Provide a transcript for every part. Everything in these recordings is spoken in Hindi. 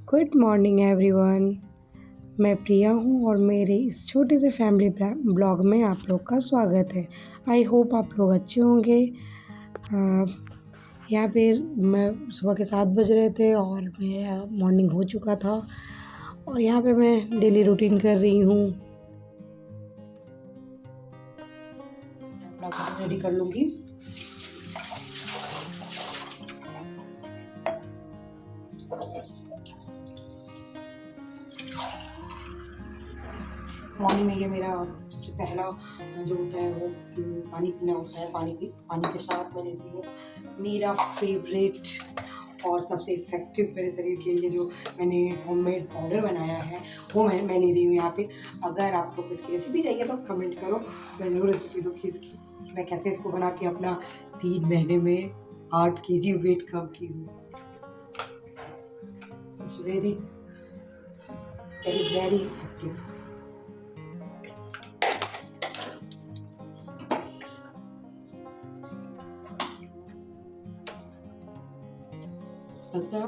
Good morning everyone. मैं प्रिया हूँ और मेरे इस छोटे से फैमिली ब्लॉग में आप लोग का स्वागत है। आई होप आप लोग अच्छे होंगे। यहाँ पे मैं सुबह के 7 बज रहे थे और मेरा मॉर्निंग हो चुका था और यहाँ पे मैं डेली रूटीन कर रही हूँ। रेडी कर लूँगी। मॉर्निंग में ये मेरा सबसे पहला जो होता है वो पानी पीना होता है। पानी के साथ मैं लेती हूँ मेरा फेवरेट और सबसे इफ़ेक्टिव मेरे शरीर के लिए जो मैंने होममेड पाउडर बनाया है वो मैं ले रही हूँ यहाँ पे। अगर आप लोग इसकी रेसिपी चाहिए तो कमेंट करो, मैं ज़रूर रेसिपी दूँगी इसकी। मैं कैसे इसको बना के अपना 3 महीने में 8 kg वेट कम की हूँ। It's very very very effective. लगता है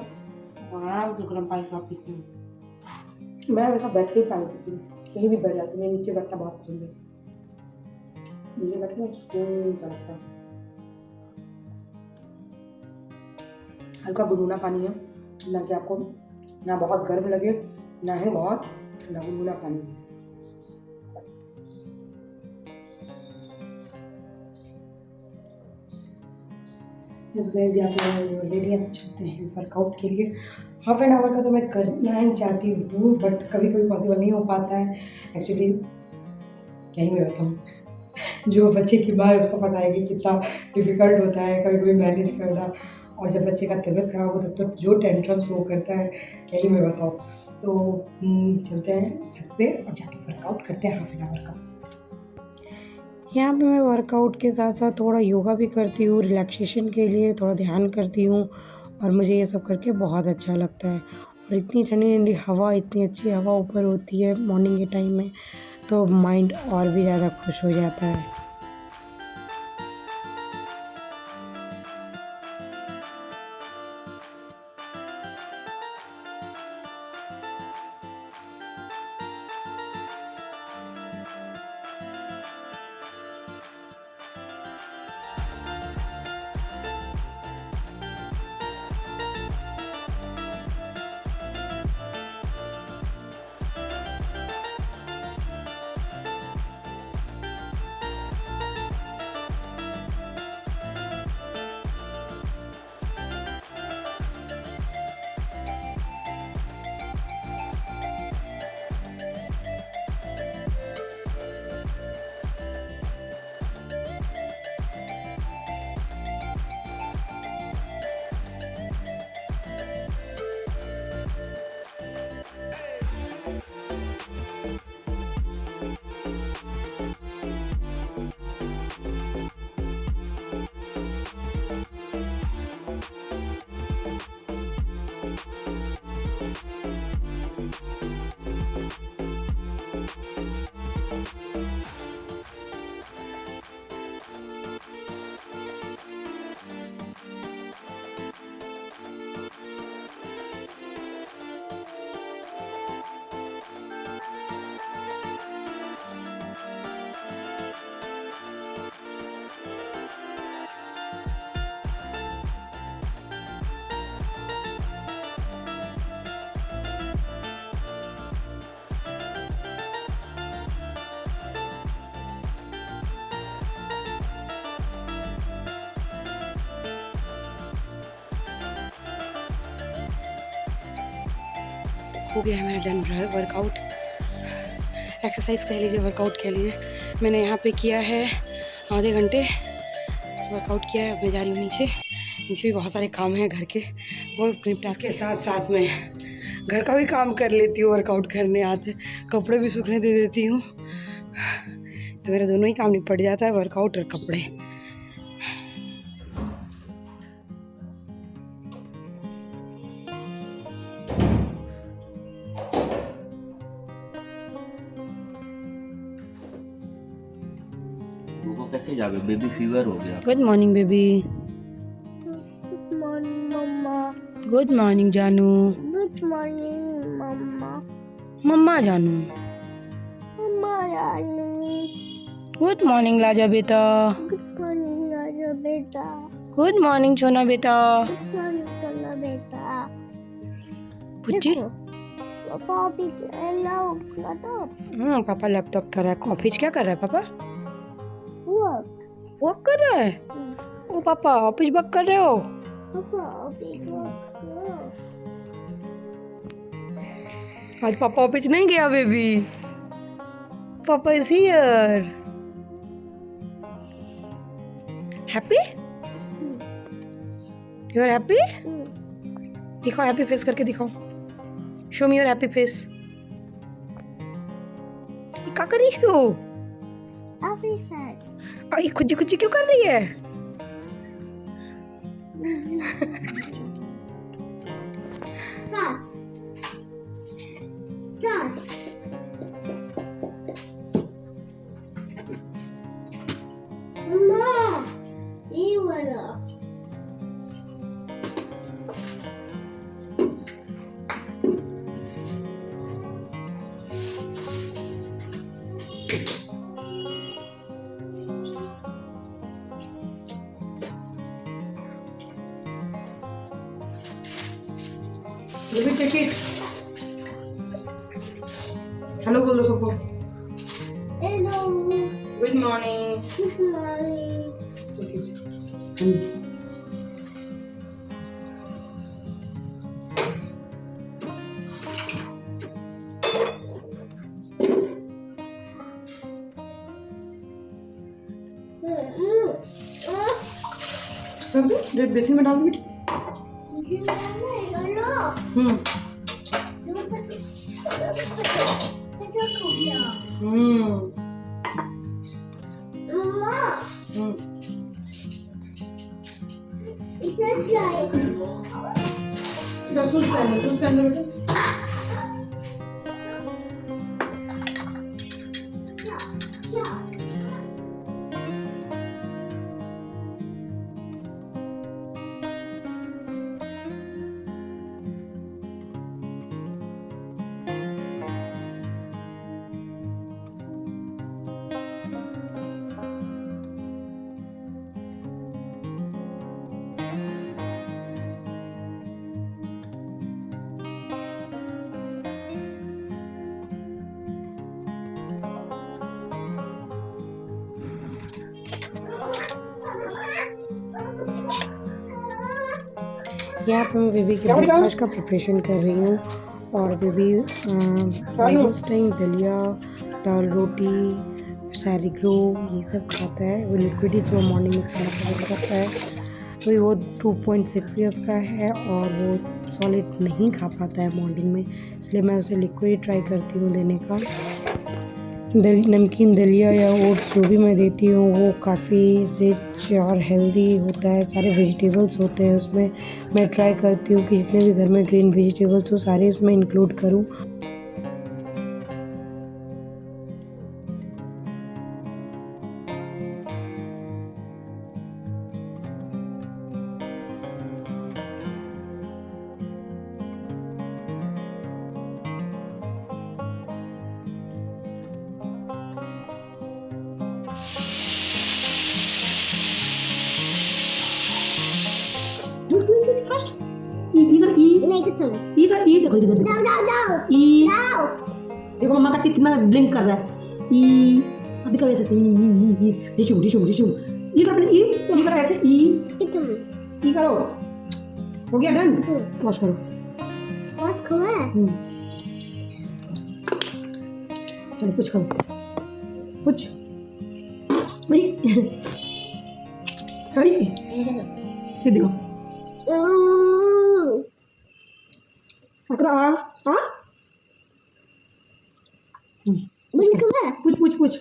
आराम से गर्म पानी का पीती हूँ। मैं हमेशा बैठ के ही पानी पीती हूँ, कहीं भी बैठ जाती हूँ। मुझे नीचे बैठना बहुत पसंद है। नीचे बैठना सुकून सा लगता है। हल्का गुनगुना पानी है, ना कि आपको ना बहुत गर्म लगे ना ही बहुत ठंडा, गुनगुना पानी। इस गैस यहाँ पे रेडी हम चलते हैं वर्कआउट के लिए। हाफ एन आवर का तो मैं करना ही चाहती हूँ बट कभी कभी पॉसिबल नहीं हो पाता है एक्चुअली। क्या ही मैं बताऊँ, जो बच्चे की माँ है उसको पता है कि कितना डिफ़िकल्ट होता है कभी कभी मैनेज करना। और जब बच्चे का तबीयत ख़राब हो तब तो जो टेंट्रम्स वो करता है क्या ही मैं बताऊँ। तो चलते हैं छत पे और जाके वर्कआउट करते हैं हाफ एन आवर का। यहाँ पे मैं वर्कआउट के साथ साथ थोड़ा योगा भी करती हूँ, रिलैक्सेशन के लिए थोड़ा ध्यान करती हूँ और मुझे ये सब करके बहुत अच्छा लगता है। और इतनी ठंडी ठंडी हवा, इतनी अच्छी हवा ऊपर होती है मॉर्निंग के टाइम में, तो माइंड और भी ज़्यादा खुश हो जाता है। हो गया है मेरा डन वर्कआउट, एक्सरसाइज कह लीजिए, वर्कआउट कह लीजिए। मैंने यहाँ पे किया है आधे घंटे वर्कआउट किया है। अब मैं जा रही हूँ नीचे। नीचे भी बहुत सारे काम हैं घर के, वो निपटा के साथ साथ में घर का भी काम कर लेती हूँ। वर्कआउट करने आते कपड़े भी सूखने दे देती हूँ, तो मेरा दोनों ही काम निपट जाता है, वर्कआउट और कपड़े। कैसे जावे, बेबी फीवर हो गया। Good morning baby. Good morning मम्मा। गुड मॉर्निंग जानू। गुड मॉर्निंग मम्मा। मम्मा जानू। मम्मा जानू। गुड मॉर्निंग लाजा बेटा। गुड मॉर्निंग राजा बेटा। गुड मॉर्निंग छोना बेटा। गुड मॉर्निंग सोना बेटा। पुच्ची। पापा अभी लैपटॉप। पापा लैपटॉप कर रहा है। ऑफिस क्या कर रहा है पापा? वर्क। वर्क कर रहा है। ओ पापा ऑफिस वर्क कर रहे हो? पापा अभी वर्क। आज पापा ऑफिस नहीं गया baby. Papa is here. Happy? You are happy? दिखाओ हैप्पी फेस करके दिखाओ। Show me your happy face. क्या कर रही है तू? अभी फेस। ये खुजी खुजी क्यों कर रही है? Cat. Cat. Mama, ये वाला। Baby take it. हेलो बोल दो सबको। Hello. Good morning. Good morning. Red basin में डाल दो बेटा। शूज पहन लो बेटा। यहाँ पे मैं बेबी के ब्रेकफास्ट का प्रिपरेशन कर रही हूँ और बेबी टाइम दलिया, दाल रोटी, सारी ग्रो ये सब खाता है। वो लिक्विड ही सुबह मॉर्निंग में खाना पसंद करता है। तो वो 2.6 ईयर्स का है और वो सॉलिड नहीं खा पाता है मॉर्निंग में, इसलिए मैं उसे लिक्विड ट्राई करती हूँ देने का। नमकीन दलिया या ओट्स जो भी मैं देती हूँ वो काफ़ी रिच और हेल्दी होता है। सारे वेजिटेबल्स होते हैं उसमें। मैं ट्राई करती हूँ कि जितने भी घर में ग्रीन वेजिटेबल्स हो सारे उसमें इंक्लूड करूँ। First, इधर ई नहीं कुछ नहीं। इधर ई देखो इधर जाओ जाओ जाओ ई जाओ। देखो मम्मा का टिक कितना ब्लिंक कर रहा है। ई अभी कर ऐसे ई डिशुम डिशुम डिशुम ई कर ऐसे ई करो। हो गया डन। वॉश करो। वॉश करो। चलो कुछ खाओ कुछ भाई फिर दिखाओ आ बंद करो। पूछ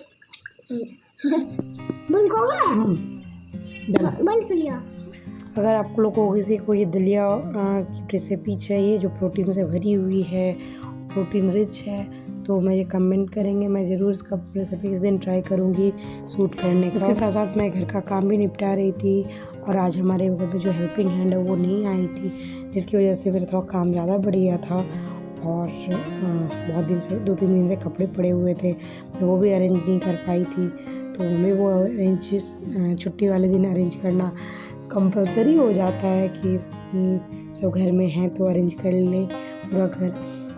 बंद करो। बंद कर लिया। अगर आप लोगों को किसी को ये दलिया की रेसिपी चाहिए जो प्रोटीन से भरी हुई है, प्रोटीन रिच है, तो मुझे कमेंट करेंगे। मैं ज़रूर इसका रेसिपी इस दिन ट्राई करूँगी सूट करने का। उसके साथ साथ मैं घर का काम भी निपटा रही थी और आज हमारे घर पे जो हेल्पिंग हैंड है वो नहीं आई थी, जिसकी वजह से मेरा थोड़ा काम ज़्यादा बढ़ गया था। और बहुत दिन से 2-3 दिन से कपड़े पड़े हुए थे, वो भी अरेंज नहीं कर पाई थी। तो हमें वो छुट्टी वाले दिन अरेंज करना कंपलसरी हो जाता है कि सब घर में हैं तो अरेंज कर ले पूरा घर।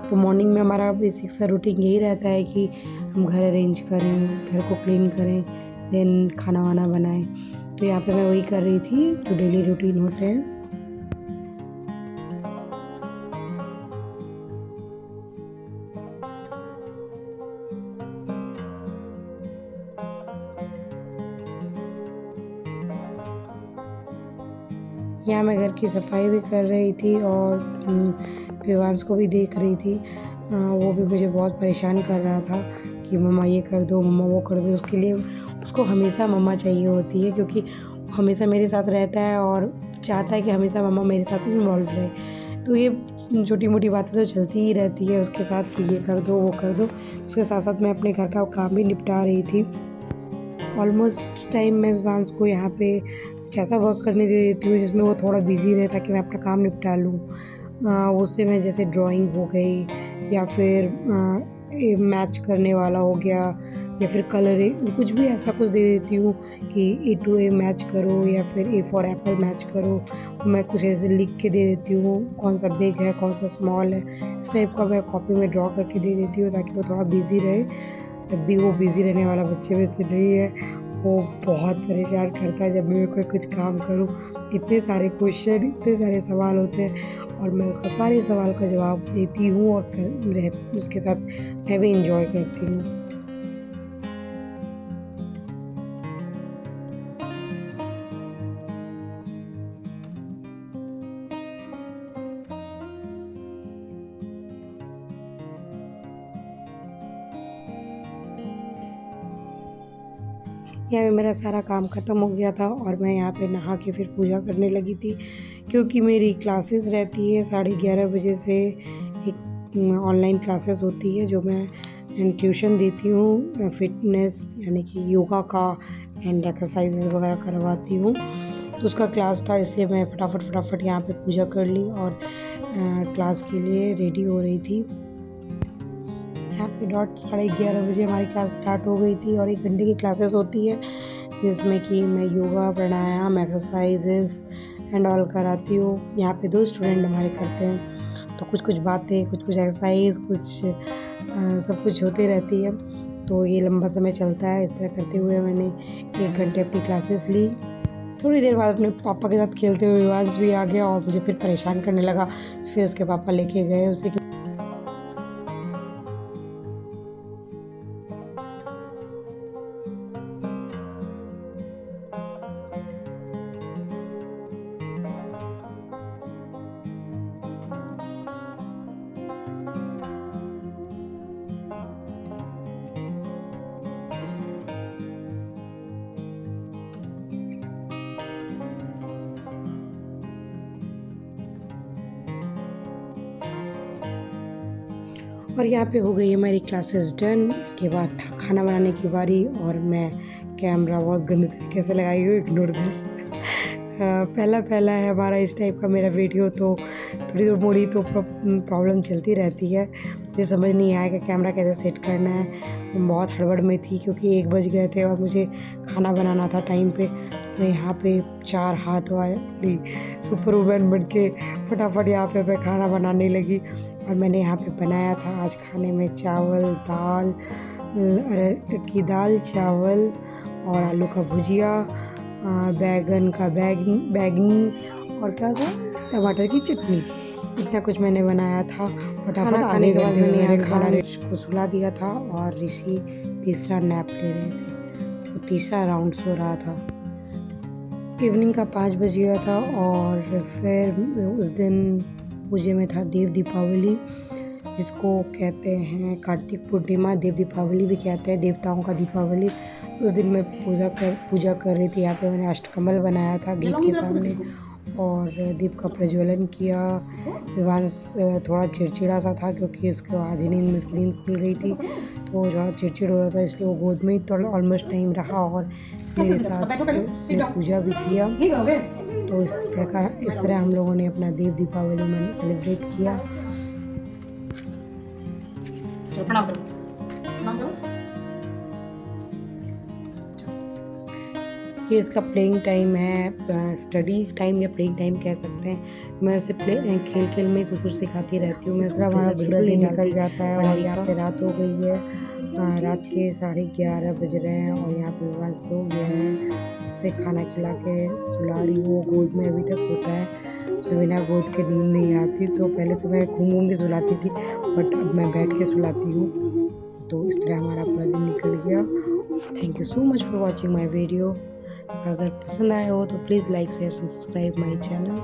तो मॉर्निंग में हमारा बेसिक सा रूटीन यही रहता है कि हम घर अरेंज करें, घर को क्लीन करें, देन खाना वाना बनाएं। तो यहाँ पे मैं वही कर रही थी जो डेली रूटीन होते हैं। यहाँ मैं घर की सफाई भी कर रही थी और विवांश को भी देख रही थी। वो भी मुझे बहुत परेशान कर रहा था कि मम्मा ये कर दो, मम्मा वो कर दो। उसके लिए उसको हमेशा मम्मा चाहिए होती है, क्योंकि हमेशा मेरे साथ रहता है और चाहता है कि हमेशा मम्मा मेरे साथ इन्वॉल्व रहे। तो ये छोटी मोटी बातें तो चलती ही रहती है उसके साथ कि ये कर दो, वो कर दो। उसके साथ साथ मैं अपने घर का काम भी निपटा रही थी। ऑलमोस्ट टाइम मैं विवांश को यहाँ पे कुछ ऐसा वर्क करने दे देती हूँ जिसमें वो थोड़ा बिजी रहे, ताकि मैं अपना काम निपटा लूँ। उससे मैं जैसे ड्राइंग हो गई या फिर मैच करने वाला हो गया या फिर कलरिंग, कुछ भी ऐसा कुछ दे देती हूँ कि A to A मैच करो या फिर A for एप्पल मैच करो। मैं कुछ ऐसे लिख के दे देती हूँ, कौन सा बिग है कौन सा स्मॉल है, इस टाइप का मैं कॉपी में ड्रॉ करके दे देती हूँ ताकि वो थोड़ा बिजी रहे। तब भी वो बिजी रहने वाला बच्चे में से नहीं है, वो बहुत परेशान करता है जब भी मैं कोई कुछ काम करूँ। इतने सारे क्वेश्चन, इतने सारे सवाल होते हैं और मैं उसका सारे सवाल का जवाब देती हूँ और उसके साथ मैं भी इंजॉय करती हूँ। यहाँ पे मेरा सारा काम ख़त्म हो गया था और मैं यहाँ पे नहा के फिर पूजा करने लगी थी, क्योंकि मेरी क्लासेस रहती है 11:30 बजे से। एक ऑनलाइन क्लासेस होती है जो मैं ट्यूशन देती हूँ, फिटनेस यानी कि योगा का एंड एक्सरसाइजेस वगैरह करवाती हूँ। तो उसका क्लास था, इसलिए मैं फटाफट यहाँ पे पूजा कर ली और क्लास के लिए रेडी हो रही थी। यहाँ पे डॉट 11:30 बजे हमारी क्लास स्टार्ट हो गई थी और 1 घंटे की क्लासेस होती है जिसमें कि मैं योगा, प्राणायाम, एक्सरसाइजेस एंड ऑल कराती हूँ। यहाँ पे 2 स्टूडेंट हमारे करते हैं, तो कुछ बातें, कुछ एक्सरसाइज, सब कुछ होते रहती है। तो ये लंबा समय चलता है। इस तरह करते हुए मैंने 1 घंटे अपनी क्लासेस ली। थोड़ी देर बाद अपने पापा के साथ खेलते हुए विवांश भी आ गया और मुझे फिर परेशान करने लगा। फिर उसके पापा लेके गए उसे। और यहाँ पे हो गई हमारी क्लासेस डन। इसके बाद था खाना बनाने की बारी और मैं कैमरा बहुत गंदे तरीके से लगाई हूँ, इग्नोर दिस। पहला है हमारा इस टाइप का मेरा वीडियो, तो थोड़ी मोड़ी तो प्रॉब्लम चलती रहती है। मुझे समझ नहीं आया कि कैमरा कैसे सेट करना है। बहुत हड़बड़ में थी क्योंकि 1 बज गए थे और मुझे खाना बनाना था टाइम पे। मैं यहाँ पे 4 हाथ वाली सुपर वुमन बन के फटाफट यहाँ पे मैं खाना बनाने लगी। और मैंने यहाँ पे बनाया था आज खाने में चावल, दाल, अरहर की दाल, चावल और आलू का भुजिया, बैगन का बैगनी और क्या था, टमाटर की चटनी। इतना कुछ मैंने बनाया था। फटाफट आने के बाद मैंने खाना को सुला दिया था और ऋषि तीसरा नैप ले रहे थे, वो तीसरा राउंड सो रहा था। इवनिंग का 5 बज गया था और फिर उस दिन पूजे में था देव दीपावली, जिसको कहते हैं कार्तिक पूर्णिमा। देव दीपावली भी कहते हैं, देवताओं का दीपावली। तो उस दिन मैं पूजा कर रही थी। यहाँ पे मैंने अष्टकमल बनाया था गेट के सामने और दीप का प्रज्वलन किया। विवांश थोड़ा चिड़चिड़ा सा था क्योंकि उसके आधी नींद में उसकी नींद खुल गई थी, तो वो थोड़ा चिड़चिड़ हो रहा था, इसलिए वो गोद में ही तो ऑलमोस्ट टाइम रहा और मेरे साथ उसने पूजा भी किया। तो इस तरह हम लोगों ने अपना देव दीपावली में सेलिब्रेट किया। प्रणाम करो, प्रणाम करो। ये इसका प्लेइंग टाइम है, स्टडी टाइम या प्लेइंग टाइम कह सकते हैं। मैं उसे खेल में कुछ सिखाती रहती हूँ। मैं हमारा पूरा दिन निकल जाता है और यहाँ पे रात हो गई है। रात के 11:30 बज रहे हैं और यहाँ पे विवान सो गया है। उसे खाना खिला के सुला रही हूँ। गोद में अभी तक सोता है, उसे बिना गोद के नींद नहीं आती। तो पहले तो मैं घूम के सुलाती थी, बट अब मैं बैठ के सुलाती हूँ। तो इस तरह हमारा पूरा दिन निकल गया। Thank you so much for watching my video. अगर पसंद आया हो तो please like share subscribe my channel.